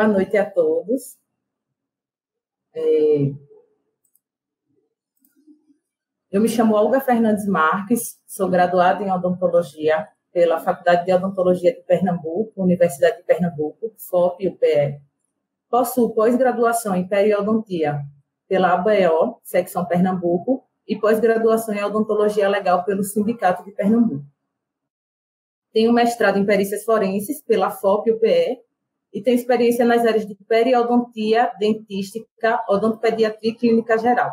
Boa noite a todos. Eu me chamo Olga Fernandes Marques, sou graduada em odontologia pela Faculdade de Odontologia de Pernambuco, Universidade de Pernambuco, FOP e UPE. Possuo pós-graduação em periodontia pela ABO, secção Pernambuco, e pós-graduação em odontologia legal pelo Sindicato de Pernambuco. Tenho mestrado em perícias forenses pela FOP e UPE e tenho experiência nas áreas de periodontia, dentística, odontopediatria e clínica geral.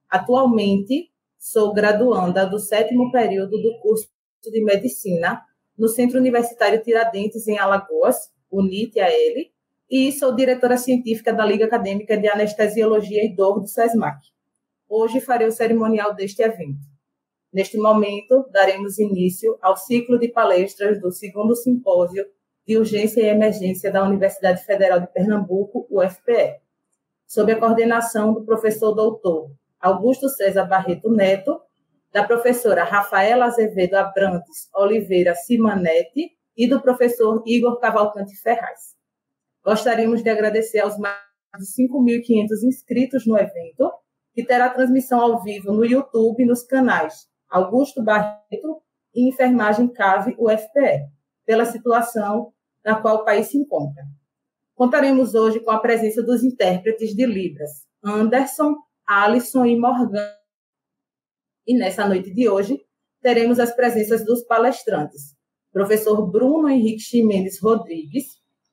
Atualmente, sou graduanda do 7º período do curso de Medicina no Centro Universitário Tiradentes, em Alagoas, UNIT-AL, e sou diretora científica da Liga Acadêmica de Anestesiologia e Dor do SESMAC. Hoje farei o cerimonial deste evento. Neste momento, daremos início ao ciclo de palestras do 2º Simpósio de Urgência e Emergência da Universidade Federal de Pernambuco, UFPE, sob a coordenação do professor doutor Augusto César Barreto Neto, da professora Rafaela Azevedo Abrantes Oliveira Simanetti e do professor Igor Cavalcante Ferraz. Gostaríamos de agradecer aos mais de 5.500 inscritos no evento, que terá transmissão ao vivo no YouTube nos canais Augusto Barreto e Enfermagem CAVE UFPE, pela situação na qual o país se encontra. Contaremos hoje com a presença dos intérpretes de Libras, Anderson, Alisson e Morgan. E nessa noite de hoje, teremos as presenças dos palestrantes, professor Bruno Henrique Ximenes Rodrigues,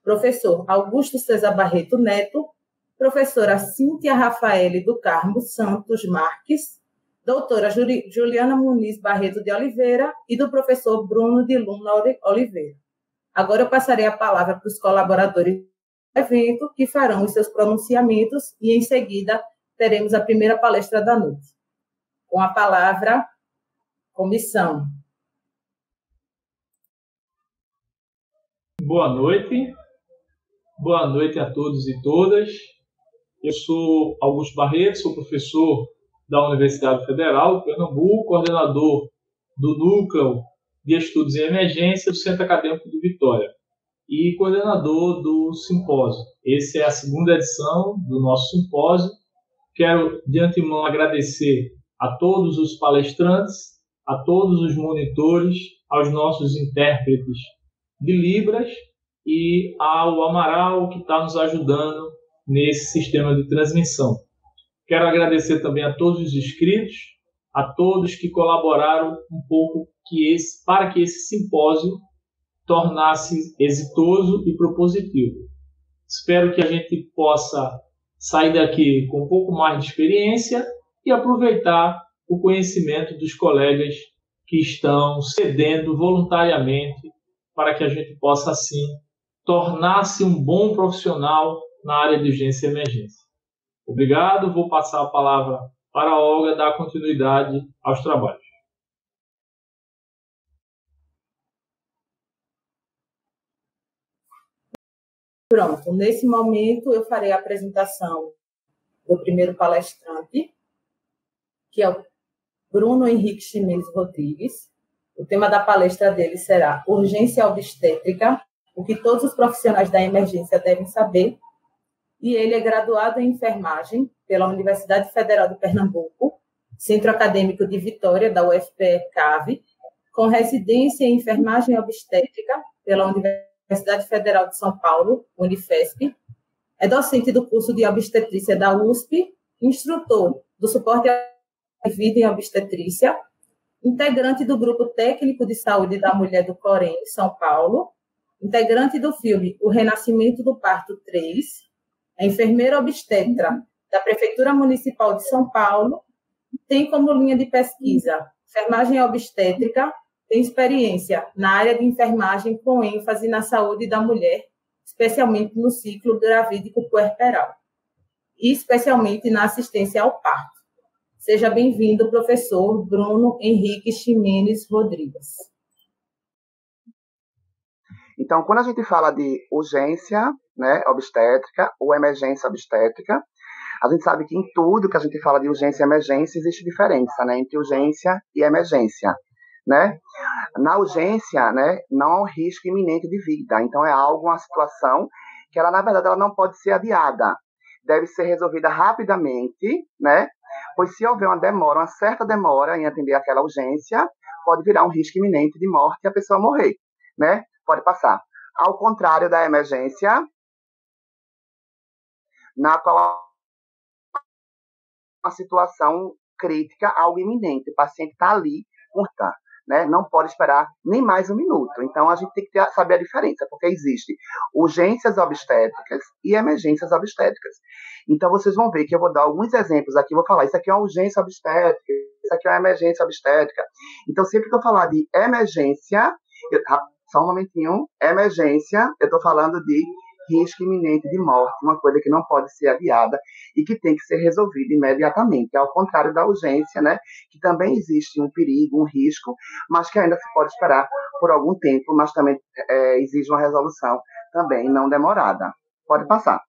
professor Augusto César Barreto Neto, professora Cíntia Rafaele do Carmo Santos Marques, doutora Juliana Muniz Barreto de Oliveira e do professor Bruno de Luna Oliveira. Agora eu passarei a palavra para os colaboradores do evento, que farão os seus pronunciamentos, e em seguida teremos a primeira palestra da noite. Com a palavra, comissão. Boa noite a todos e todas. Eu sou Augusto Barreto, sou professor da Universidade Federal de Pernambuco, coordenador do Núcleo de Estudos em Emergência do Centro Acadêmico de Vitória e coordenador do simpósio. Essa é a 2ª edição do nosso simpósio. Quero, de antemão, agradecer a todos os palestrantes, a todos os monitores, aos nossos intérpretes de Libras e ao Amaral, que está nos ajudando nesse sistema de transmissão. Quero agradecer também a todos os inscritos, a todos que colaboraram um pouco para que esse simpósio tornasse exitoso e propositivo. Espero que a gente possa sair daqui com um pouco mais de experiência e aproveitar o conhecimento dos colegas que estão cedendo voluntariamente para que a gente possa, assim, tornar-se um bom profissional na área de urgência e emergência. Obrigado, vou passar a palavra para a Olga dar continuidade aos trabalhos. Pronto, nesse momento eu farei a apresentação do primeiro palestrante, que é o Bruno Henrique Ximenes Rodrigues. O tema da palestra dele será Urgência Obstétrica, o que todos os profissionais da emergência devem saber. E ele é graduado em enfermagem pela Universidade Federal de Pernambuco, Centro Acadêmico de Vitória, da UFPE-CAVE, com residência em enfermagem obstétrica pela Universidade Federal de São Paulo, Unifesp. É docente do curso de obstetrícia da USP, instrutor do suporte à vida em obstetrícia, integrante do Grupo Técnico de Saúde da Mulher do Corém, São Paulo, integrante do filme O Renascimento do Parto 3, é enfermeira obstetra da Prefeitura Municipal de São Paulo, tem como linha de pesquisa enfermagem obstétrica, tem experiência na área de enfermagem com ênfase na saúde da mulher, especialmente no ciclo gravídico puerperal, e especialmente na assistência ao parto. Seja bem-vindo, professor Bruno Henrique Ximenes Rodrigues. Então, quando a gente fala de urgência, né, obstétrica ou emergência obstétrica, a gente sabe que em tudo que a gente fala de urgência e emergência existe diferença, né, entre urgência e emergência, né? Na urgência, né, não há um risco iminente de vida, então é algo, uma situação que ela, na verdade, ela não pode ser adiada. Deve ser resolvida rapidamente, né? Pois se houver uma certa demora em atender aquela urgência, pode virar um risco iminente de morte e a pessoa morrer, né? Pode passar. Ao contrário da emergência, na qual uma situação crítica, algo iminente, o paciente está ali, curta, né? Não pode esperar nem mais um minuto. Então, a gente tem que saber a diferença, porque existe urgências obstétricas e emergências obstétricas. Então, vocês vão ver que eu vou dar alguns exemplos aqui, vou falar, isso aqui é uma urgência obstétrica, isso aqui é uma emergência obstétrica. Então, sempre que eu falar de emergência, só um momentinho, emergência, eu estou falando de risco iminente de morte, uma coisa que não pode ser adiada e que tem que ser resolvida imediatamente, ao contrário da urgência, né, que também existe um perigo, um risco, mas que ainda se pode esperar por algum tempo, mas também exige uma resolução também não demorada. Pode passar.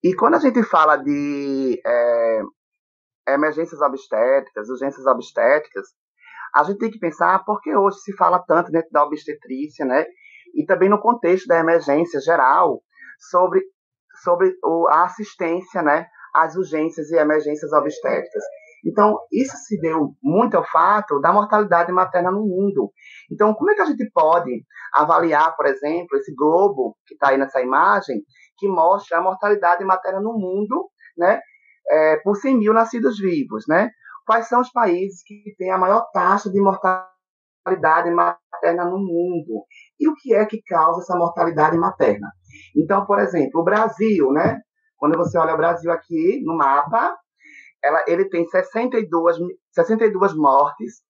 E quando a gente fala de emergências obstétricas, urgências obstétricas, a gente tem que pensar porque hoje se fala tanto dentro da obstetrícia, né? E também no contexto da emergência geral, sobre a assistência, né, às urgências e emergências obstétricas. Então, isso se deu muito ao fato da mortalidade materna no mundo. Então, como é que a gente pode avaliar, por exemplo, esse globo que está aí nessa imagem, que mostra a mortalidade materna no mundo, né, por 100 mil nascidos vivos, né? Quais são os países que têm a maior taxa de mortalidade materna no mundo? E o que é que causa essa mortalidade materna? Então, por exemplo, o Brasil, né? Quando você olha o Brasil aqui no mapa, ele tem 62 mortes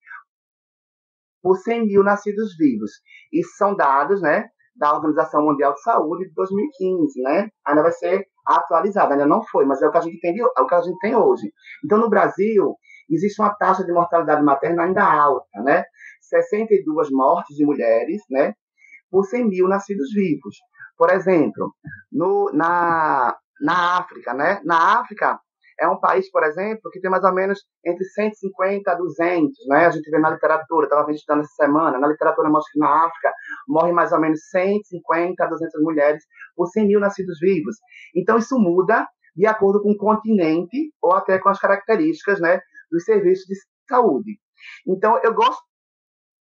por 100 mil nascidos vivos. Isso são dados, né, da Organização Mundial de Saúde de 2015, né? Ainda vai ser atualizado, ainda não foi, mas é o que a gente tem hoje. Então, no Brasil, existe uma taxa de mortalidade materna ainda alta, né? 62 mortes de mulheres, né, por 100 mil nascidos vivos. Por exemplo, na África, né? Na África é um país, por exemplo, que tem mais ou menos entre 150 a 200, né? A gente vê na literatura, estava estudando essa semana, na literatura mostra que na África morrem mais ou menos 150 a 200 mulheres por 100 mil nascidos vivos. Então, isso muda de acordo com o continente ou até com as características, né, dos serviços de saúde. Então, eu gosto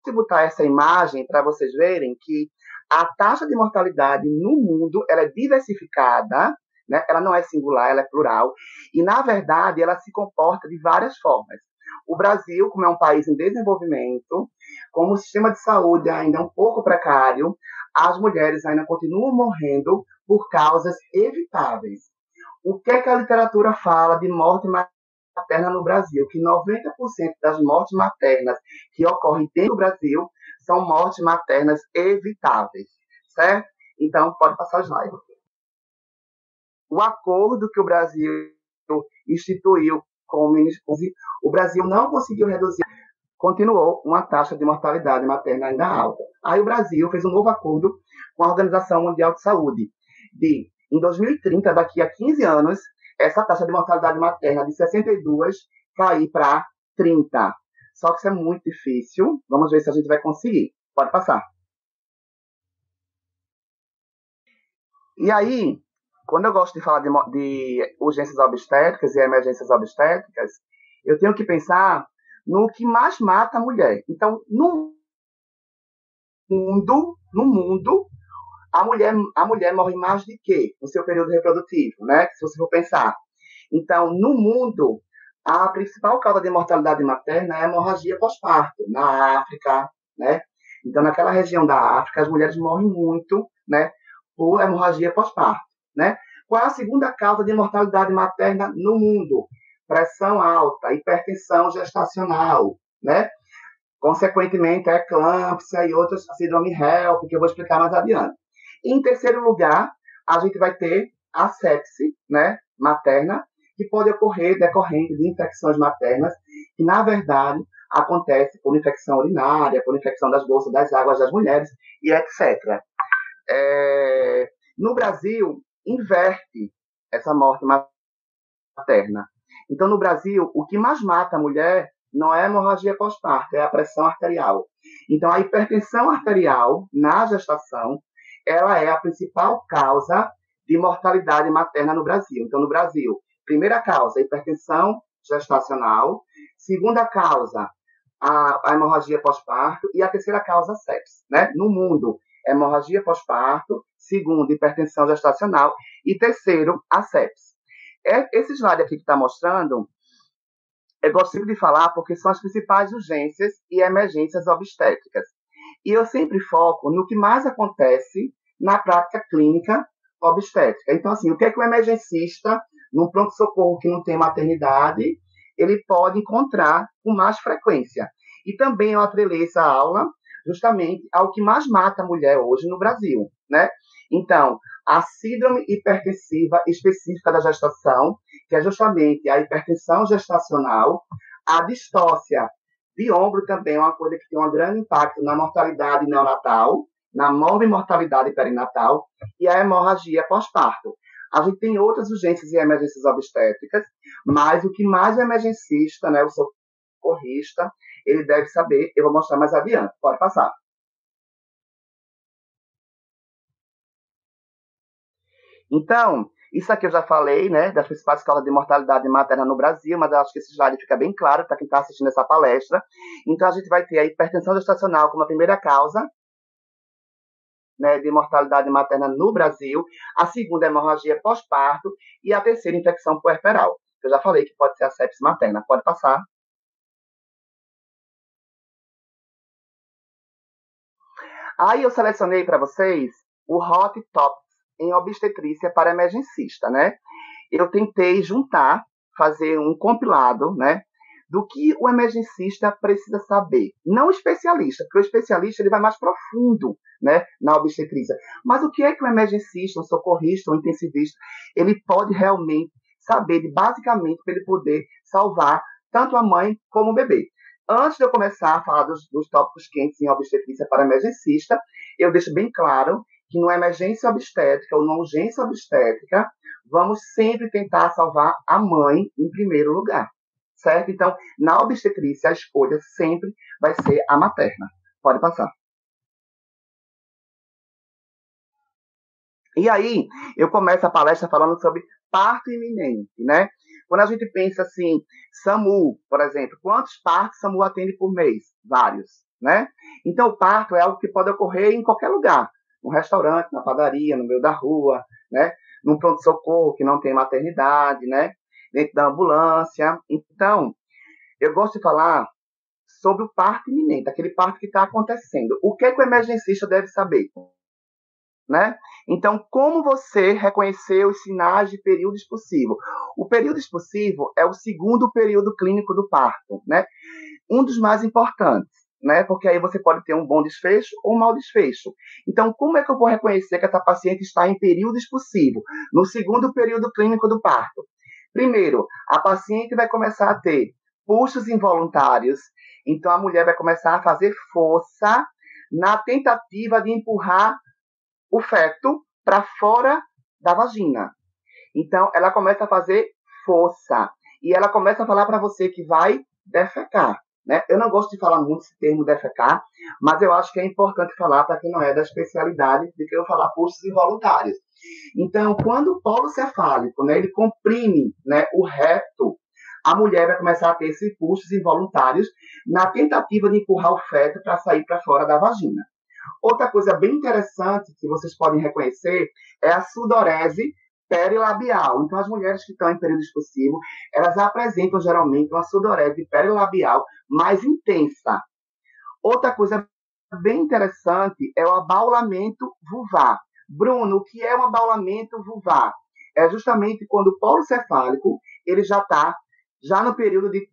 de botar essa imagem para vocês verem que a taxa de mortalidade no mundo ela é diversificada, né? Ela não é singular, ela é plural, e, na verdade, ela se comporta de várias formas. O Brasil, como é um país em desenvolvimento, como o sistema de saúde ainda é um pouco precário, as mulheres ainda continuam morrendo por causas evitáveis. O que é que a literatura fala de morte materna no Brasil? Que 90% das mortes maternas que ocorrem dentro do Brasil são mortes maternas evitáveis, certo? Então, pode passar o slide. O acordo que o Brasil instituiu com o Ministério, o Brasil não conseguiu reduzir, continuou uma taxa de mortalidade materna ainda alta. Aí o Brasil fez um novo acordo com a Organização Mundial de Saúde, em 2030, daqui a 15 anos, essa taxa de mortalidade materna de 62 cair para 30. Só que isso é muito difícil. Vamos ver se a gente vai conseguir. Pode passar. E aí, quando eu gosto de falar de urgências obstétricas e emergências obstétricas, eu tenho que pensar no que mais mata a mulher. Então, no mundo, a mulher morre mais de quê? No seu período reprodutivo, né? Se você for pensar. Então, no mundo, a principal causa de mortalidade materna é a hemorragia pós-parto, na África, né? Então, naquela região da África, as mulheres morrem muito, né, por hemorragia pós-parto, né? Qual é a segunda causa de mortalidade materna no mundo? Pressão alta, hipertensão gestacional, né? Consequentemente, a eclâmpsia e outras, síndrome HELP, que eu vou explicar mais adiante. Em terceiro lugar, a gente vai ter a sepse, né, materna, que pode ocorrer decorrente de infecções maternas, que, na verdade, acontece por infecção urinária, por infecção das bolsas das águas das mulheres, e etc. No Brasil, inverte essa morte materna. Então, no Brasil, o que mais mata a mulher não é hemorragia pós-parto, é a pressão arterial. Então, a hipertensão arterial na gestação, ela é a principal causa de mortalidade materna no Brasil. Então, no Brasil, primeira causa, hipertensão gestacional. Segunda causa, a hemorragia pós-parto. E a terceira causa, sepsis. Né? No mundo, hemorragia pós-parto. Segundo, hipertensão gestacional. E terceiro, a sepsis. Esse slide aqui que está mostrando, eu gosto sempre de falar porque são as principais urgências e emergências obstétricas. E eu sempre foco no que mais acontece na prática clínica obstétrica. Então, assim, o que é que o emergencista, num pronto-socorro que não tem maternidade, ele pode encontrar com mais frequência? E também eu atrelei essa aula justamente ao que mais mata a mulher hoje no Brasil, né? Então, a síndrome hipertensiva específica da gestação, que é justamente a hipertensão gestacional, a distócia de ombro também é uma coisa que tem um grande impacto na mortalidade neonatal, na morbimortalidade perinatal e a hemorragia pós-parto. A gente tem outras urgências e emergências obstétricas, mas o que mais o emergencista, né, o socorrista, ele deve saber, eu vou mostrar mais adiante. Pode passar. Então, isso aqui eu já falei, né, das principais causas de mortalidade materna no Brasil, mas eu acho que esse slide fica bem claro para quem está assistindo essa palestra. Então, a gente vai ter a hipertensão gestacional como a primeira causa, né, de mortalidade materna no Brasil, a segunda é hemorragia pós-parto e a terceira infecção puerperal. Eu já falei que pode ser a sepsis materna. Pode passar. Aí eu selecionei para vocês o Hot Topics em obstetrícia para emergencista, né? Eu tentei juntar, fazer um compilado, né, do que o emergencista precisa saber. Não o especialista, porque o especialista ele vai mais profundo, né, na obstetrícia. Mas o que é que o emergencista, o socorrista, o intensivista, ele pode realmente saber, basicamente, para ele poder salvar tanto a mãe como o bebê. Antes de eu começar a falar dos tópicos quentes em obstetrícia para emergencista, eu deixo bem claro que numa emergência obstétrica ou numa urgência obstétrica, vamos sempre tentar salvar a mãe em primeiro lugar, certo? Então, na obstetrícia, a escolha sempre vai ser a materna. Pode passar. E aí, eu começo a palestra falando sobre parto iminente, né? Quando a gente pensa assim, SAMU, por exemplo, quantos partos SAMU atende por mês? Vários, né? Então, o parto é algo que pode ocorrer em qualquer lugar. No restaurante, na padaria, no meio da rua, né? Num pronto-socorro que não tem maternidade, né? Dentro da ambulância. Então, eu gosto de falar sobre o parto iminente, aquele parto que está acontecendo. O que é que o emergencista deve saber? Né? Então, como você reconhecer os sinais de período expulsivo? O período expulsivo é o segundo período clínico do parto, né? Um dos mais importantes, né? Porque aí você pode ter um bom desfecho ou um mau desfecho. Então, como é que eu vou reconhecer que essa paciente está em período expulsivo? No segundo período clínico do parto. Primeiro, a paciente vai começar a ter pulsos involuntários. Então, a mulher vai começar a fazer força na tentativa de empurrar o feto para fora da vagina. Então, ela começa a fazer força. E ela começa a falar para você que vai defecar. Né? Eu não gosto de falar muito esse termo defecar, mas eu acho que é importante falar para quem não é da especialidade de que eu falar pulsos involuntários. Então, quando o polo cefálico, né, ele comprime, né, o reto, a mulher vai começar a ter esses pulsos involuntários na tentativa de empurrar o feto para sair para fora da vagina. Outra coisa bem interessante que vocês podem reconhecer é a sudorese perilabial. Então, as mulheres que estão em período expulsivo, elas apresentam geralmente uma sudorese perilabial mais intensa. Outra coisa bem interessante é o abaulamento vulvar. Bruno, o que é um abaulamento vulvar? É justamente quando o polo cefálico ele já está no período de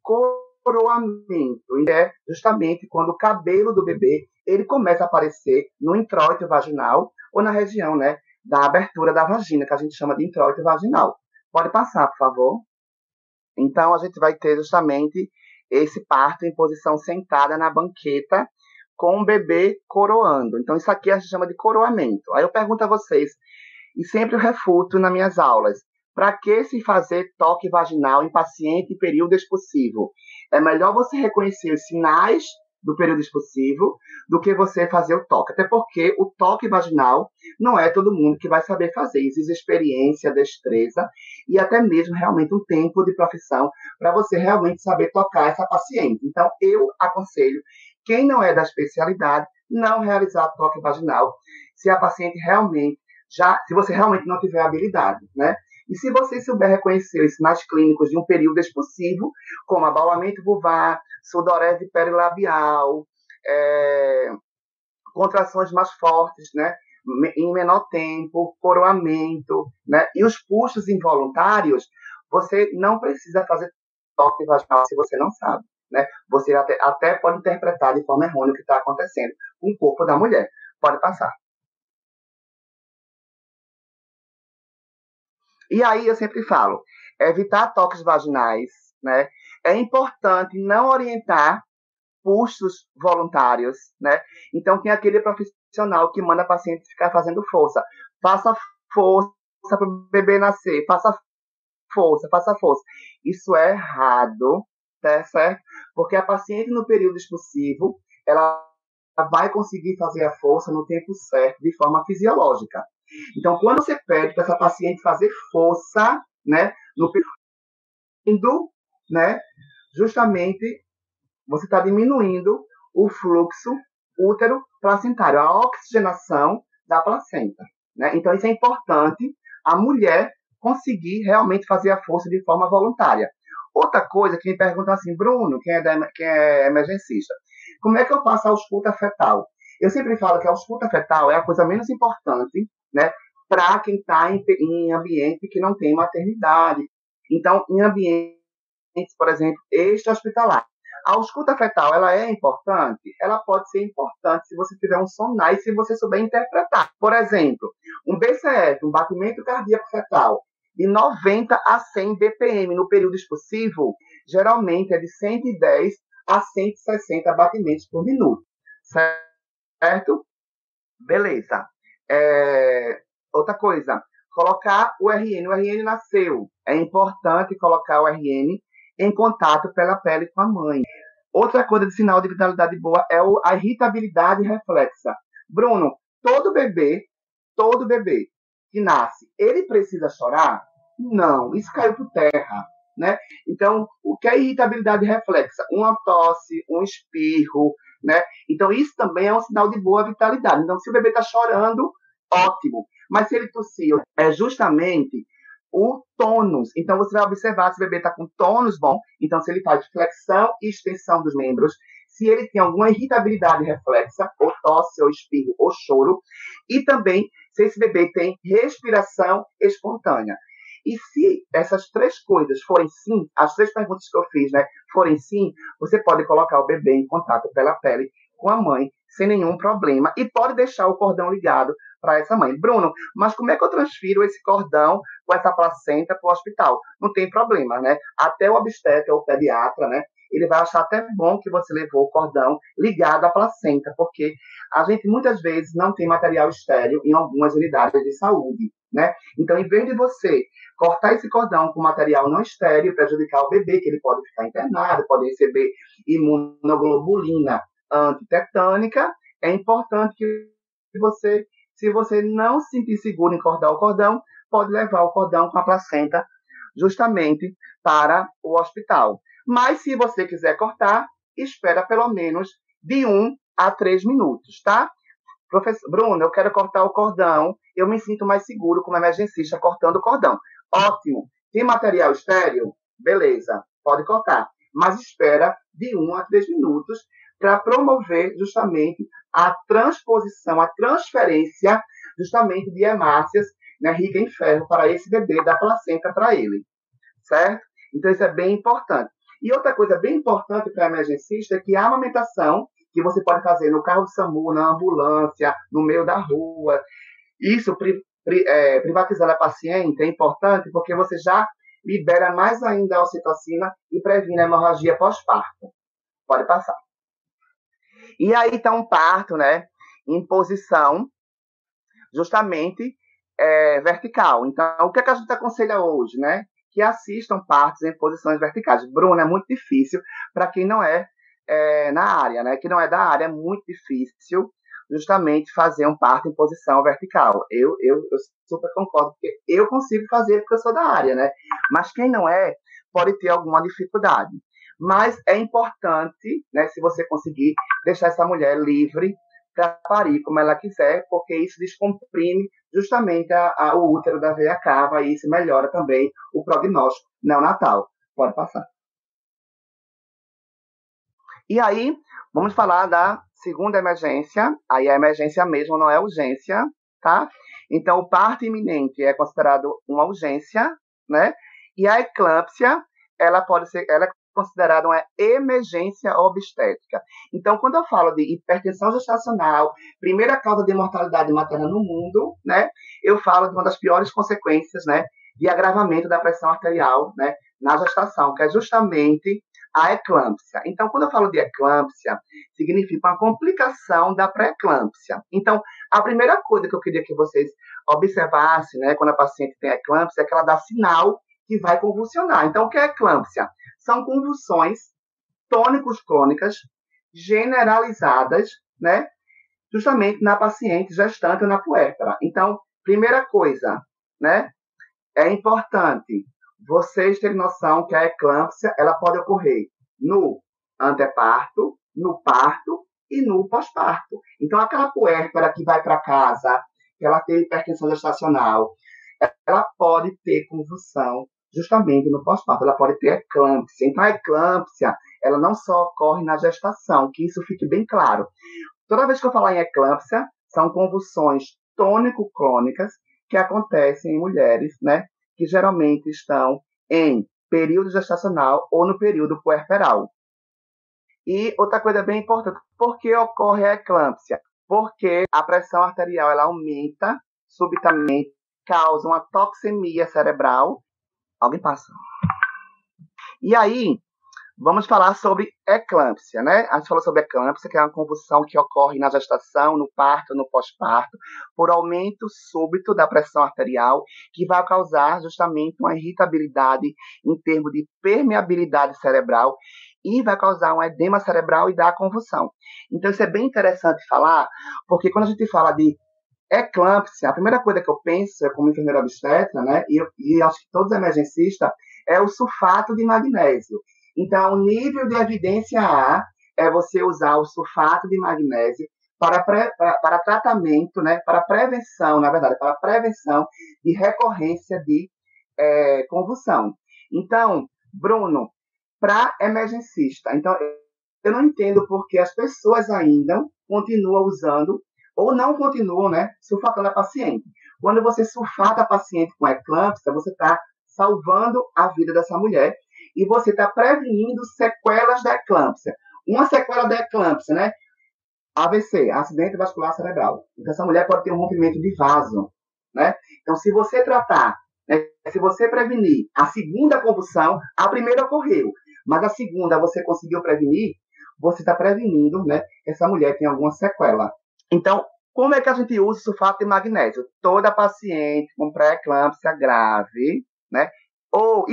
coroamento. É justamente quando o cabelo do bebê ele começa a aparecer no introito vaginal ou na região, né, da abertura da vagina, que a gente chama de introito vaginal. Pode passar, por favor. Então, a gente vai ter justamente esse parto em posição sentada na banqueta com o bebê coroando. Então, isso aqui a gente chama de coroamento. Aí eu pergunto a vocês, e sempre eu refuto nas minhas aulas, Para que se fazer toque vaginal em paciente em período expulsivo? É melhor você reconhecer os sinais do período expulsivo do que você fazer o toque. Até porque o toque vaginal não é todo mundo que vai saber fazer. Exige experiência, destreza e até mesmo realmente um tempo de profissão para você realmente saber tocar essa paciente. Então, eu aconselho quem não é da especialidade não realizar toque vaginal se a paciente realmente se você realmente não tiver habilidade, né? E se você souber reconhecer os sinais clínicos de um período expulsivo, como abaulamento vulvar, sudorese perilabial, contrações mais fortes, né, em menor tempo, coroamento, né, e os puxos involuntários, você não precisa fazer toque vaginal se você não sabe. Né? Você até pode interpretar de forma errônea o que está acontecendo com o corpo da mulher. Pode passar. E aí eu sempre falo, evitar toques vaginais, né? É importante não orientar pulsos voluntários, né? Então tem aquele profissional que manda a paciente ficar fazendo força. Faça força para o bebê nascer, faça força. Isso é errado, tá certo? Porque a paciente no período expulsivo, ela vai conseguir fazer a força no tempo certo, de forma fisiológica. Então, quando você pede para essa paciente fazer força, né, no período, né, justamente você está diminuindo o fluxo útero-placentário, a oxigenação da placenta. Né? Então, isso é importante a mulher conseguir realmente fazer a força de forma voluntária. Outra coisa que me perguntam assim, Bruno, quem é emergencista, como é que eu faço a ausculta fetal? Eu sempre falo que a ausculta fetal é a coisa menos importante, né, para quem está em ambiente que não tem maternidade. Então, em ambientes, por exemplo, extra-hospitalar. A ausculta fetal, ela é importante? Ela pode ser importante se você tiver um sonar e se você souber interpretar. Por exemplo, um BCF, um batimento cardíaco fetal, de 90 a 100 BPM no período expulsivo, geralmente é de 110 a 160 batimentos por minuto. Certo? Beleza. Outra coisa, colocar o RN. O RN nasceu. É importante colocar o RN em contato pela pele com a mãe. Outra coisa de sinal de vitalidade boa é a irritabilidade reflexa. Bruno, todo bebê que nasce, ele precisa chorar? Não, isso caiu por terra. Né? Então, o que é irritabilidade reflexa? Uma tosse, um espirro, né? Então, isso também é um sinal de boa vitalidade. Então, se o bebê está chorando, ótimo. Mas se ele tossiu, é justamente o tônus. Então, você vai observar se o bebê está com tônus bom. Então, se ele faz flexão e extensão dos membros, se ele tem alguma irritabilidade reflexa, ou tosse, ou espirro, ou choro, e também se esse bebê tem respiração espontânea. E se essas três coisas forem sim, as três perguntas que eu fiz, né, forem sim, você pode colocar o bebê em contato pela pele com a mãe, sem nenhum problema, e pode deixar o cordão ligado para essa mãe. Bruno, mas como é que eu transfiro esse cordão com essa placenta para o hospital? Não tem problema, né? Até o obstetra ou o pediatra, né, ele vai achar até bom que você levou o cordão ligado à placenta, porque a gente muitas vezes não tem material estéril em algumas unidades de saúde, né? Então, em vez de você cortar esse cordão com material não estéril, prejudicar o bebê, que ele pode ficar internado, pode receber imunoglobulina antitetânica, é importante que você, se você não se sentir seguro em cortar o cordão, pode levar o cordão com a placenta justamente para o hospital. Mas se você quiser cortar, espera pelo menos de 1 a 3 minutos, tá? Professor Bruno, eu quero cortar o cordão, eu me sinto mais seguro como emergencista cortando o cordão. Ótimo. Tem material estéril? Beleza, pode cortar. Mas espera de 1 a 3 minutos para promover justamente a transposição, a transferência justamente de hemácias, né, rica em ferro para esse bebê, da placenta para ele. Certo? Então isso é bem importante. E outra coisa bem importante para a emergencista é que a amamentação, que você pode fazer no carro do SAMU, na ambulância, no meio da rua, isso privatizando a paciente é importante porque você já libera mais ainda a ocitocina e previne a hemorragia pós-parto. Pode passar. E aí está um parto, né, em posição justamente vertical. Então, o que é que a gente aconselha hoje, né? Que assistam partos em posições verticais. Bruno, é muito difícil para quem não na área, né? Que não é da área, é muito difícil justamente fazer um parto em posição vertical. Eu super concordo, porque eu consigo fazer porque eu sou da área, né? Mas quem não pode ter alguma dificuldade. Mas é importante, né, se você conseguir, deixar essa mulher livre para parir como ela quiser, porque isso descomprime justamente o útero da veia cava e isso melhora também o prognóstico neonatal. Pode passar. E aí, vamos falar da segunda emergência. Aí a emergência mesmo não é urgência, tá? Então, o parto iminente é considerado uma urgência, né? E a eclâmpsia, ela é considerada uma emergência obstétrica. Então, quando eu falo de hipertensão gestacional, primeira causa de mortalidade materna no mundo, né? Eu falo de uma das piores consequências, né? De agravamento da pressão arterial, né? Na gestação, que é justamente a eclâmpsia. Então, quando eu falo de eclâmpsia, significa uma complicação da pré-eclâmpsia. Então, a primeira coisa que eu queria que vocês observassem, né, quando a paciente tem eclâmpsia, é que ela dá sinal que vai convulsionar. Então, o que é eclâmpsia? São convulsões tônicos-clônicas generalizadas, né, justamente na paciente gestante ou na puérpera. Então, primeira coisa, né, é importante vocês terem noção que a eclâmpsia ela pode ocorrer no anteparto, no parto e no pós-parto. Então, aquela puérpera que vai para casa, que ela tem hipertensão gestacional, ela pode ter convulsão justamente no pós-parto, ela pode ter eclâmpsia. Então, a eclâmpsia, ela não só ocorre na gestação, que isso fique bem claro. Toda vez que eu falar em eclâmpsia, são convulsões tônico-clônicas que acontecem em mulheres, né, que geralmente estão em período gestacional ou no período puerperal. E outra coisa bem importante, por que ocorre a eclâmpsia? Porque a pressão arterial ela aumenta subitamente, causa uma toxemia cerebral. Alguém passa. E aí, vamos falar sobre eclâmpsia, né? A gente falou sobre eclâmpsia, que é uma convulsão que ocorre na gestação, no parto, no pós-parto, por aumento súbito da pressão arterial, que vai causar justamente uma irritabilidade em termos de permeabilidade cerebral e vai causar um edema cerebral e dar convulsão. Então, isso é bem interessante falar, porque quando a gente fala de eclâmpsia, a primeira coisa que eu penso, como enfermeira obstetra, né, e acho que todos os emergencistas, é o sulfato de magnésio. Então, o nível de evidência A é você usar o sulfato de magnésio para tratamento, né, para prevenção, na verdade, para prevenção de recorrência de convulsão. Então, Bruno, para emergencista, então, eu não entendo por que as pessoas ainda continuam usando ou não continuam, né, sulfatando a paciente. Quando você sulfata a paciente com eclâmpsia, você está salvando a vida dessa mulher e você está prevenindo sequelas da eclâmpsia. Uma sequela da eclâmpsia, né? AVC, acidente vascular cerebral. Então, essa mulher pode ter um rompimento de vaso, né? Então, se você tratar, né, se você prevenir a segunda convulsão, a primeira ocorreu, mas a segunda você conseguiu prevenir, você está prevenindo, né, que essa mulher tem alguma sequela. Então, como é que a gente usa o sulfato de magnésio? Toda paciente com pré-eclâmpsia grave, né, ou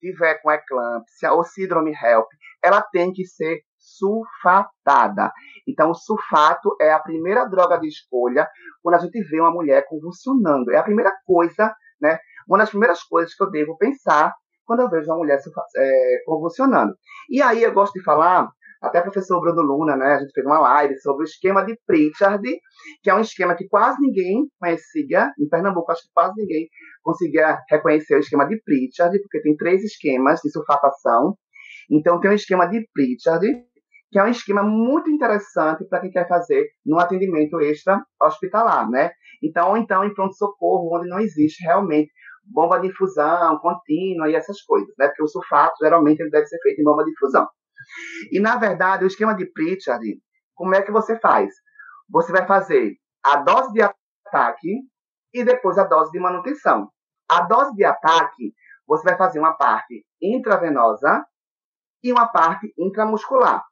tiver com eclâmpsia ou síndrome HELP, ela tem que ser sulfatada. Então, o sulfato é a primeira droga de escolha quando a gente vê uma mulher convulsionando. É a primeira coisa, né, uma das primeiras coisas que eu devo pensar quando eu vejo uma mulher convulsionando. E aí eu gosto de falar, até o professor Bruno Luna, né, a gente fez uma live sobre o esquema de Pritchard, que é um esquema que quase ninguém conhecia, em Pernambuco acho que quase ninguém conseguia reconhecer o esquema de Pritchard, porque tem 3 esquemas de sulfatação. Então tem o esquema de Pritchard, que é um esquema muito interessante para quem quer fazer no atendimento extra-hospitalar, né? Então, em pronto-socorro, onde não existe realmente bomba de infusão contínua e essas coisas, né? Porque o sulfato, geralmente, ele deve ser feito em bomba de infusão. E, na verdade, o esquema de Pritchard, como é que você faz? Você vai fazer a dose de ataque e depois a dose de manutenção. A dose de ataque, você vai fazer uma parte intravenosa e uma parte intramuscular.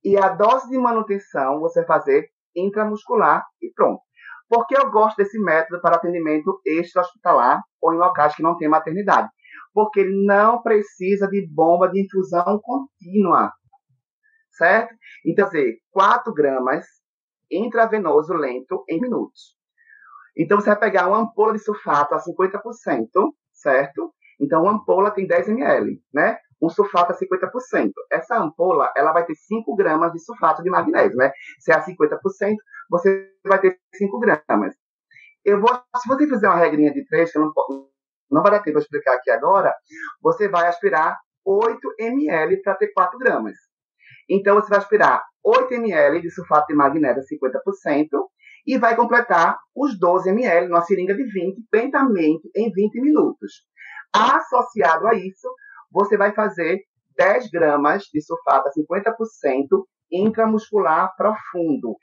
E a dose de manutenção, você vai fazer intramuscular e pronto. Por que eu gosto desse método para atendimento extra-hospitalar ou em locais que não tem maternidade? Porque ele não precisa de bomba de infusão contínua, certo? Então, 4 gramas intravenoso lento em minutos. Então, você vai pegar uma ampola de sulfato a 50%, certo? Então, uma ampola tem 10 ml, né? Um sulfato a 50%. Essa ampola, ela vai ter 5 gramas de sulfato de magnésio, né? Se é a 50%, você vai ter 5 gramas. Se você fizer uma regrinha de 3, que eu não vai dar tempo de explicar aqui agora, você vai aspirar 8 ml para ter 4 gramas. Então, você vai aspirar 8 ml de sulfato de magnésio a 50% e vai completar os 12 ml numa seringa de 20 lentamente em 20 minutos. Associado a isso, você vai fazer 10 gramas de sulfato a 50% intramuscular profundo.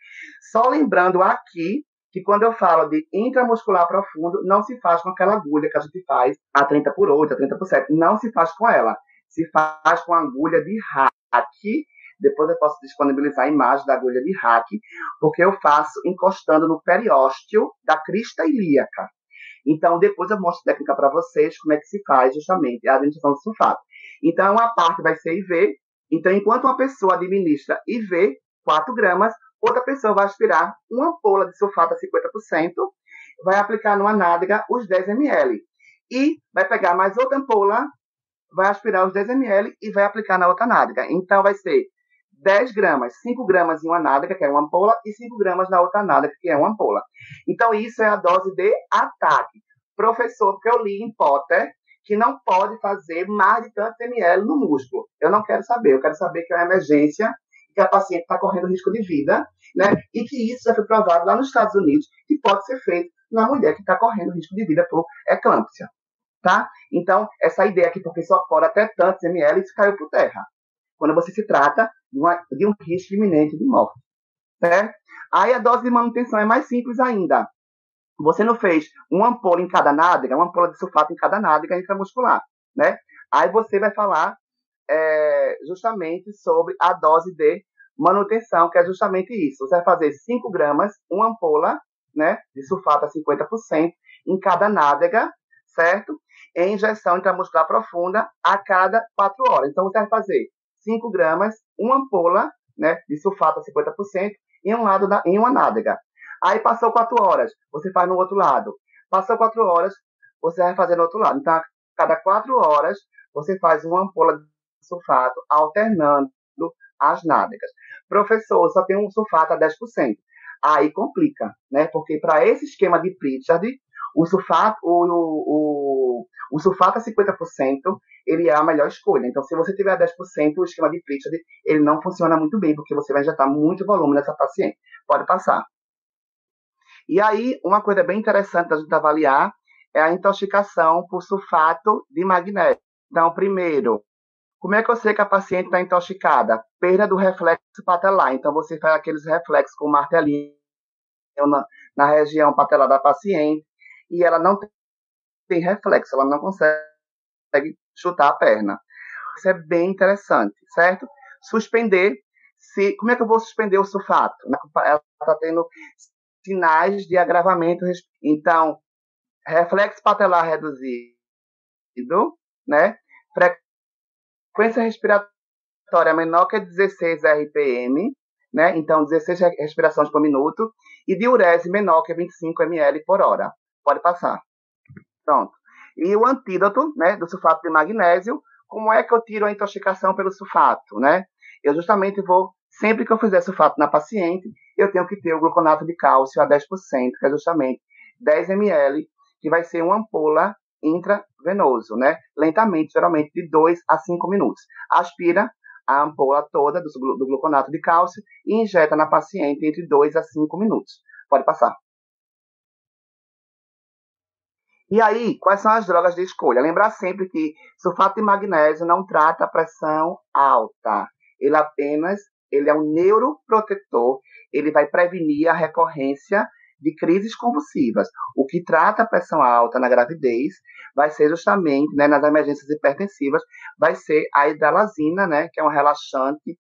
Só lembrando aqui que quando eu falo de intramuscular profundo, não se faz com aquela agulha que a gente faz a 30 por 8, a 30 por 7. Não se faz com ela. Se faz com a agulha de hack. Depois eu posso disponibilizar a imagem da agulha de hack, porque eu faço encostando no periósteo da crista ilíaca. Então, depois eu mostro a técnica para vocês, como é que se faz justamente a administração do sulfato. Então, uma parte vai ser IV. Então, enquanto uma pessoa administra IV, 4 gramas, outra pessoa vai aspirar uma ampola de sulfato a 50%, vai aplicar numa nádega os 10 ml. E vai pegar mais outra ampola, vai aspirar os 10 ml e vai aplicar na outra nádega. Então, vai ser 10 gramas, 5 gramas em uma nádega, que é uma ampola, e 5 gramas na outra nádega, que é uma ampola. Então, isso é a dose de ataque. Professor, porque eu li em Potter que não pode fazer mais de tantos ml no músculo. Eu não quero saber, eu quero saber que é uma emergência, que a paciente está correndo risco de vida, né? E que isso já foi provado lá nos Estados Unidos, que pode ser feito na mulher que está correndo risco de vida por eclâmpsia, tá? Então, essa ideia aqui, porque só pode até tantos ml, isso caiu por terra. Quando você se trata de um risco iminente de morte, certo? Aí a dose de manutenção é mais simples ainda. Você não fez uma ampola em cada nádega, uma ampola de sulfato em cada nádega intramuscular, né? Aí você vai falar justamente sobre a dose de manutenção, que é justamente isso. Você vai fazer 5 gramas, uma ampola, né, de sulfato a 50% em cada nádega, certo? Em injeção intramuscular profunda a cada 4 horas. Então, você vai fazer 5 gramas, uma ampola, né, de sulfato a 50% em uma nádega. Aí passou 4 horas, você faz no outro lado. Passou 4 horas, você vai fazer no outro lado. Então, a cada 4 horas, você faz uma ampola de sulfato alternando as nádegas. Professor, só tem um sulfato a 10%. Aí complica, né? Porque para esse esquema de Pritchard, o sulfato a 50%, ele é a melhor escolha. Então, se você tiver 10%, o esquema de Pritchard, ele não funciona muito bem, porque você vai injetar muito volume nessa paciente. Pode passar. E aí, uma coisa bem interessante da gente avaliar é a intoxicação por sulfato de magnésio. Então, primeiro, como é que eu sei que a paciente está intoxicada? Perda do reflexo patelar. Então, você faz aqueles reflexos com martelinho na região patelar da paciente e ela não tem reflexo, ela não consegue chutar a perna. Isso é bem interessante, certo? Suspender. Como é que eu vou suspender o sulfato? Ela está tendo sinais de agravamento. Então, reflexo patelar reduzido, né? Frequência respiratória menor que 16 RPM, né? Então, 16 respirações por minuto. E diurese menor que 25 ml por hora. Pode passar. Pronto. E o antídoto, né, do sulfato de magnésio, como é que eu tiro a intoxicação pelo sulfato, né? Eu justamente sempre que eu fizer sulfato na paciente, eu tenho que ter o gluconato de cálcio a 10%, que é justamente 10 ml, que vai ser uma ampola intravenoso, né? Lentamente, geralmente de 2 a 5 minutos. Aspira a ampola toda do gluconato de cálcio e injeta na paciente entre 2 a 5 minutos. Pode passar. E aí, quais são as drogas de escolha? Lembrar sempre que sulfato de magnésio não trata a pressão alta. Ele é um neuroprotetor, ele vai prevenir a recorrência de crises convulsivas. O que trata a pressão alta na gravidez vai ser justamente, né, nas emergências hipertensivas, vai ser a hidralazina, né, que é um relaxante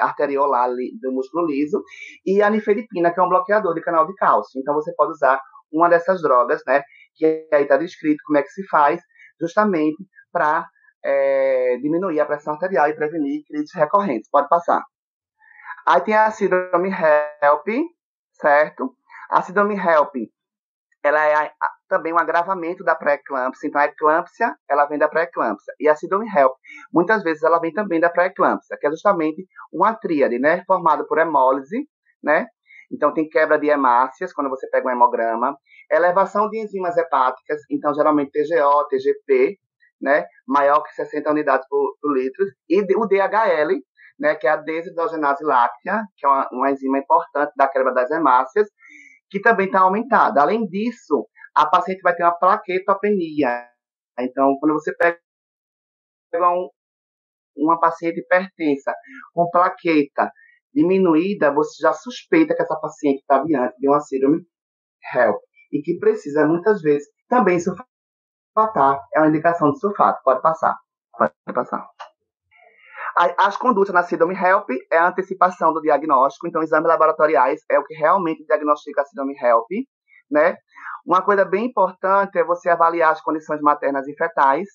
arteriolar do músculo liso, e a nifedipina, que é um bloqueador de canal de cálcio. Então, você pode usar uma dessas drogas, né, que aí está descrito como é que se faz, justamente para diminuir a pressão arterial e prevenir crises recorrentes. Pode passar. Aí tem a síndrome HELP, certo? A síndrome HELP, ela é também um agravamento da pré-eclâmpsia. Então, a eclâmpsia, ela vem da pré-eclâmpsia. E a síndrome HELP, muitas vezes, ela vem também da pré-eclâmpsia, que é justamente uma tríade, né? Formada por hemólise, né? Então, tem quebra de hemácias, quando você pega um hemograma. Elevação de enzimas hepáticas, então, geralmente TGO, TGP, né? Maior que 60 unidades por litro. E o DHL, né? Que é a desidrogenase láctea, que é uma enzima importante da quebra das hemácias, que também está aumentada. Além disso, a paciente vai ter uma plaquetopenia. Então, quando você pega uma paciente hipertensa com plaqueta diminuída, você já suspeita que essa paciente está diante de uma síndrome HELP e que precisa, muitas vezes, também sulfatar. É uma indicação de sulfato. Pode passar. Pode passar. As condutas na síndrome HELP é a antecipação do diagnóstico. Então, exames laboratoriais é o que realmente diagnostica a síndrome HELP, né? Uma coisa bem importante é você avaliar as condições maternas e fetais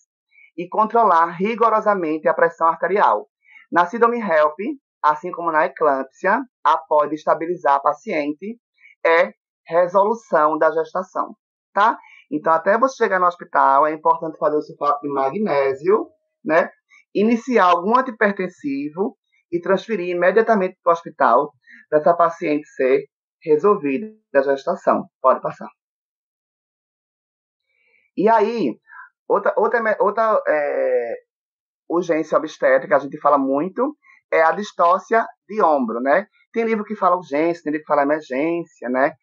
e controlar rigorosamente a pressão arterial. Na síndrome HELP, assim como na eclâmpsia, após estabilizar a paciente, é resolução da gestação, tá? Então, até você chegar no hospital, é importante fazer o sulfato de magnésio, né? Iniciar algum antihipertensivo e transferir imediatamente para o hospital para essa paciente ser resolvida da gestação. Pode passar. E aí, outra urgência obstétrica, a gente fala muito, é a distócia de ombro, né? Tem livro que fala urgência, tem livro que fala emergência, né?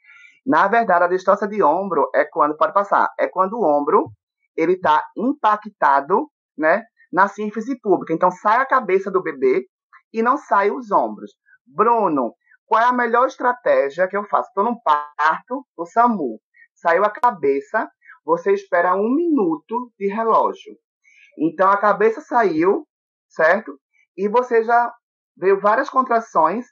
Na verdade, a distócia de ombro é quando, pode passar, é quando o ombro ele está impactado, né, na sínfise pública. Então, sai a cabeça do bebê e não sai os ombros. Bruno, qual é a melhor estratégia que eu faço? Estou num parto, no SAMU, saiu a cabeça, você espera 1 minuto de relógio. Então, a cabeça saiu, certo? E você já veio várias contrações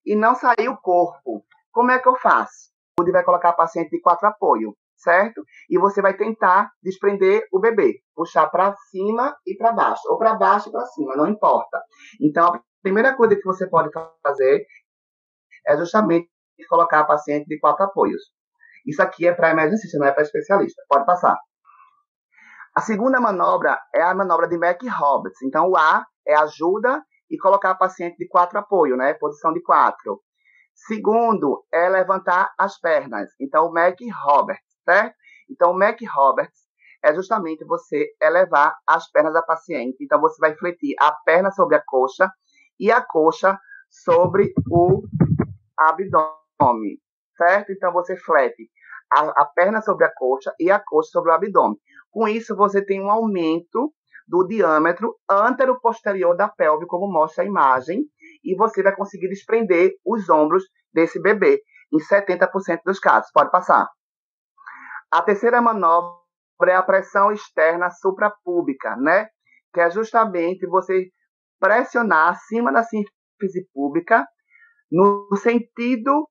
e não saiu o corpo. Como é que eu faço? Você vai colocar a paciente de 4 apoio, certo? E você vai tentar desprender o bebê, puxar para cima e para baixo, ou para baixo e para cima, não importa. Então, a primeira coisa que você pode fazer é justamente colocar a paciente de 4 apoios. Isso aqui é para emergencista, não é para especialista. Pode passar. A segunda manobra é a manobra de Mack-Roberts. Então, o A é ajuda e colocar a paciente de 4 apoio, né? Posição de 4. Segundo é levantar as pernas. Então, o Mack-Roberts, certo? Então, o Mack-Roberts é justamente você elevar as pernas da paciente. Então, você vai fletir a perna sobre a coxa e a coxa sobre o abdômen, certo? Então, você flete a perna sobre a coxa e a coxa sobre o abdômen. Com isso, você tem um aumento do diâmetro antero-posterior da pelve, como mostra a imagem, e você vai conseguir desprender os ombros desse bebê, em 70% dos casos. Pode passar. A terceira manobra é a pressão externa suprapúbica, né? Que é justamente você pressionar acima da sínfise pública, no sentido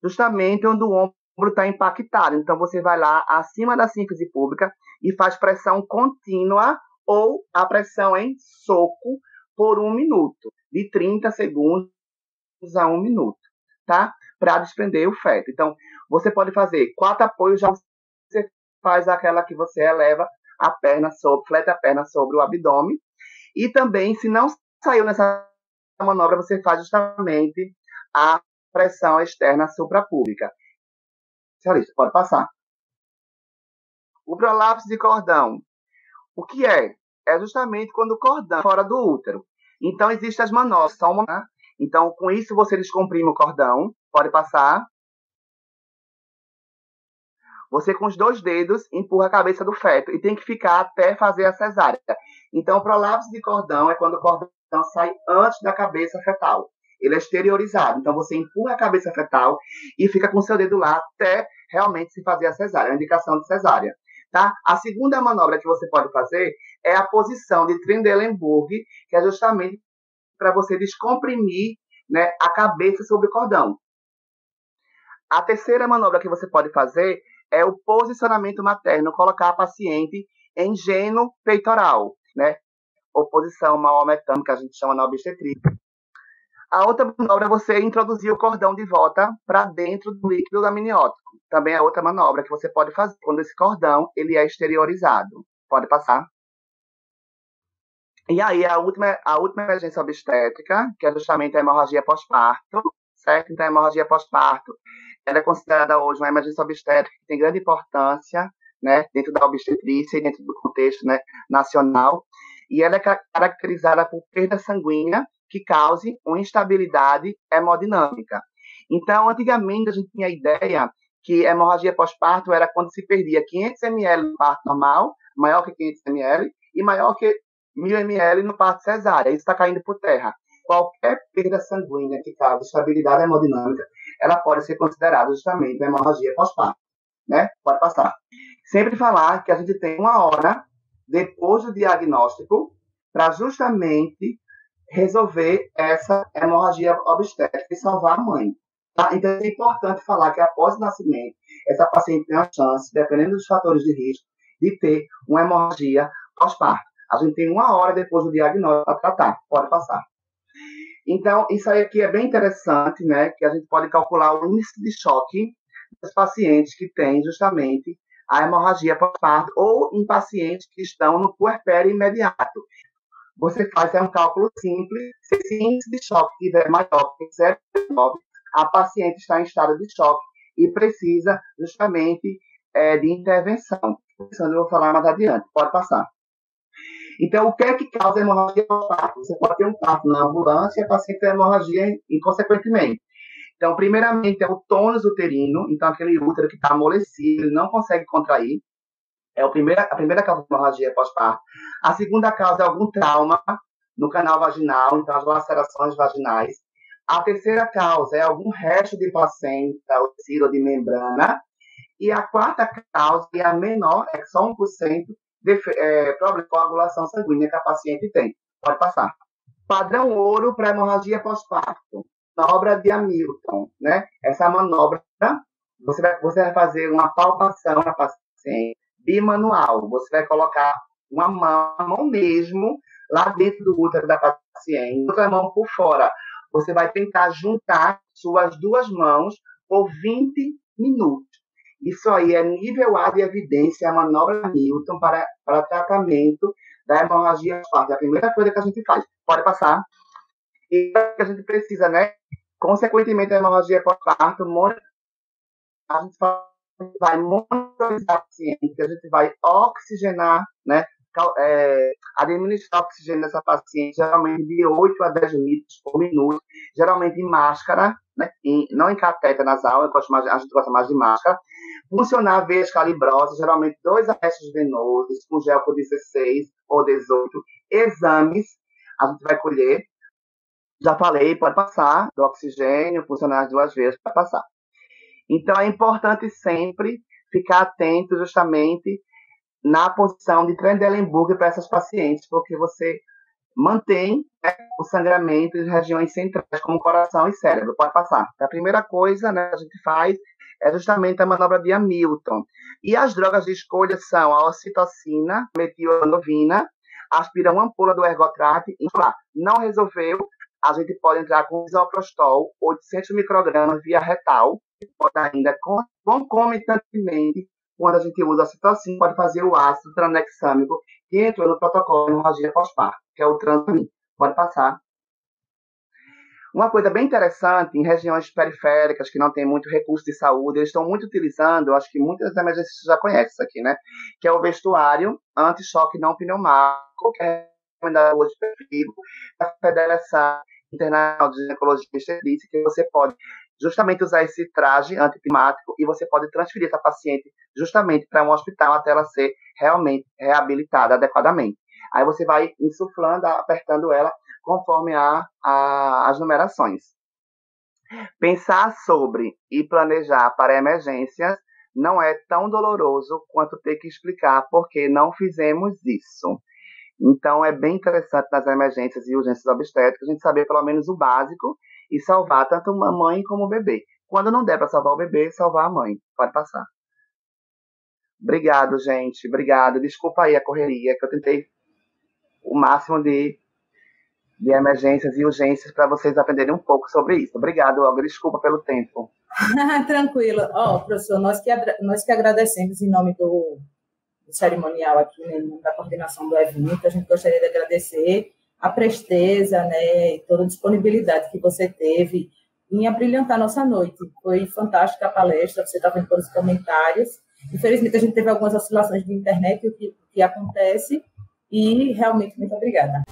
justamente onde o ombro está impactado. Então, você vai lá acima da sínfise pública e faz pressão contínua ou a pressão em soco por 1 minuto, de 30 segundos a 1 minuto, tá? Para desprender o feto. Então, você pode fazer 4 apoios, já você faz aquela que você eleva a perna sobre, flete a perna sobre o abdômen. E também, se não saiu nessa manobra, você faz justamente a pressão externa suprapúbica. Especialista, pode passar. O prolapso de cordão. O que é? É justamente quando o cordão é fora do útero. Então, existem as manobras. Né? Então, com isso, você descomprime o cordão. Pode passar. Você, com os 2 dedos, empurra a cabeça do feto. E tem que ficar até fazer a cesárea. Então, o prolapso de cordão é quando o cordão sai antes da cabeça fetal. Ele é exteriorizado. Então, você empurra a cabeça fetal e fica com o seu dedo lá até realmente se fazer a cesárea. É a indicação de cesárea. Tá? A segunda manobra que você pode fazer é a posição de Trendelenburg, que é justamente para você descomprimir, né, a cabeça sobre o cordão. A terceira manobra que você pode fazer é o posicionamento materno, colocar a paciente em geno peitoral, né? Ou posição maometâmica, que a gente chama na obstetrícia. A outra manobra é você introduzir o cordão de volta para dentro do líquido amniótico. Também é outra manobra que você pode fazer quando esse cordão ele é exteriorizado. Pode passar. E aí, a última emergência obstétrica, que é justamente a hemorragia pós-parto, certo? Então, a hemorragia pós-parto, ela é considerada hoje uma emergência obstétrica que tem grande importância, né, dentro da obstetrícia e dentro do contexto, né, nacional. E ela é caracterizada por perda sanguínea que cause uma instabilidade hemodinâmica. Então, antigamente, a gente tinha a ideia que a hemorragia pós-parto era quando se perdia 500 ml no parto normal, maior que 500 ml, e maior que 1.000 ml no parto cesárea. Isso está caindo por terra. Qualquer perda sanguínea que cause estabilidade hemodinâmica, ela pode ser considerada justamente uma hemorragia pós-parto, né? Pode passar. Sempre falar que a gente tem 1 hora depois do diagnóstico para justamente resolver essa hemorragia obstétrica e salvar a mãe. Tá? Então, é importante falar que após o nascimento, essa paciente tem a chance, dependendo dos fatores de risco, de ter uma hemorragia pós-parto. A gente tem 1 hora depois do diagnóstico para tratar. Pode passar. Então, isso aí aqui é bem interessante, né? Que a gente pode calcular o índice de choque dos pacientes que têm justamente a hemorragia pós-parto ou em pacientes que estão no puerpério imediato. Você faz um cálculo simples. Se esse índice de choque estiver maior que 0,9, a paciente está em estado de choque e precisa justamente de intervenção. Isso eu vou falar mais adiante. Pode passar. Então, o que é que causa hemorragia pós-parto? Você pode ter um parto na ambulância e a paciente tem hemorragia inconsequentemente. Então, primeiramente, é o tônus uterino. Então, aquele útero que está amolecido, ele não consegue contrair. É a primeira causa de hemorragia pós-parto. A segunda causa é algum trauma no canal vaginal, então as lacerações vaginais. A terceira causa é algum resto de placenta ou tecido de membrana. E a quarta causa, e a menor, é só 1% de problema de coagulação sanguínea que a paciente tem. Pode passar. Padrão ouro para hemorragia pós-parto. Manobra de Hamilton, né? Essa manobra, você vai fazer uma palpação na paciente bimanual. Você vai colocar uma mão mesmo lá dentro do útero da paciente, outra mão por fora. Você vai tentar juntar suas 2 mãos por 20 minutos. Isso aí é nível A de evidência, a manobra Hamilton para tratamento da hemorragia pós-parto. É a primeira coisa que a gente faz. Pode passar. E a gente precisa, né? Consequentemente, a hemorragia pós-parto, a gente vai monitorizar o paciente, a gente vai oxigenar, né? Administrar oxigênio nessa paciente, geralmente de 8 a 10 litros por minuto, geralmente em máscara, né? Não em catéter nasal, a gente gosta mais de máscara. Funcionar veias calibrosas, geralmente 2 arrestos venosos, com gel por 16 ou 18. Exames, a gente vai colher. Já falei, pode passar, do oxigênio, funcionar as 2 vezes, pode passar. Então, é importante sempre ficar atento justamente na posição de Trendelenburg para essas pacientes, porque você mantém, né, o sangramento em regiões centrais, como coração e cérebro. Pode passar. A primeira coisa, né, que a gente faz é justamente a manobra de Hamilton. E as drogas de escolha são a ocitocina, metildonovina, aspira uma ampola do Ergotract, não resolveu, a gente pode entrar com isoprostol, 800 microgramas via retal, pode ainda concomitantemente, quando a gente usa a citocina, pode fazer o ácido tranexâmico, que entrou no protocolo de hemorragia pós-parto, que é o Transamin. Pode passar. Uma coisa bem interessante, em regiões periféricas que não tem muito recurso de saúde, eles estão muito utilizando, eu acho que muitas emergências já conhecem isso aqui, né? Que é o vestuário anti-choque não pneumático, que é recomendado hoje pela Federação Internacional de Ginecologia e Obstetrícia, que você pode justamente usar esse traje antipneumático e você pode transferir essa paciente justamente para um hospital até ela ser realmente reabilitada adequadamente. Aí você vai insuflando, apertando ela conforme as numerações. Pensar sobre e planejar para emergências não é tão doloroso quanto ter que explicar por que não fizemos isso. Então, é bem interessante nas emergências e urgências obstétricas a gente saber pelo menos o básico e salvar tanto a mãe como o bebê. Quando não der para salvar o bebê, salvar a mãe. Pode passar. Obrigado, gente. Obrigado. Desculpa aí a correria, que eu tentei o máximo de emergências e urgências para vocês aprenderem um pouco sobre isso. Obrigado, Olga. Desculpa pelo tempo. Tranquilo. Professor, nós que agradecemos em nome do cerimonial aqui, né, da coordenação do evento. A gente gostaria de agradecer a presteza, né, e toda a disponibilidade que você teve em abrilhantar nossa noite. Foi fantástica a palestra, você está vendo pelos comentários. Infelizmente, a gente teve algumas oscilações de internet, o que acontece, e realmente muito obrigada.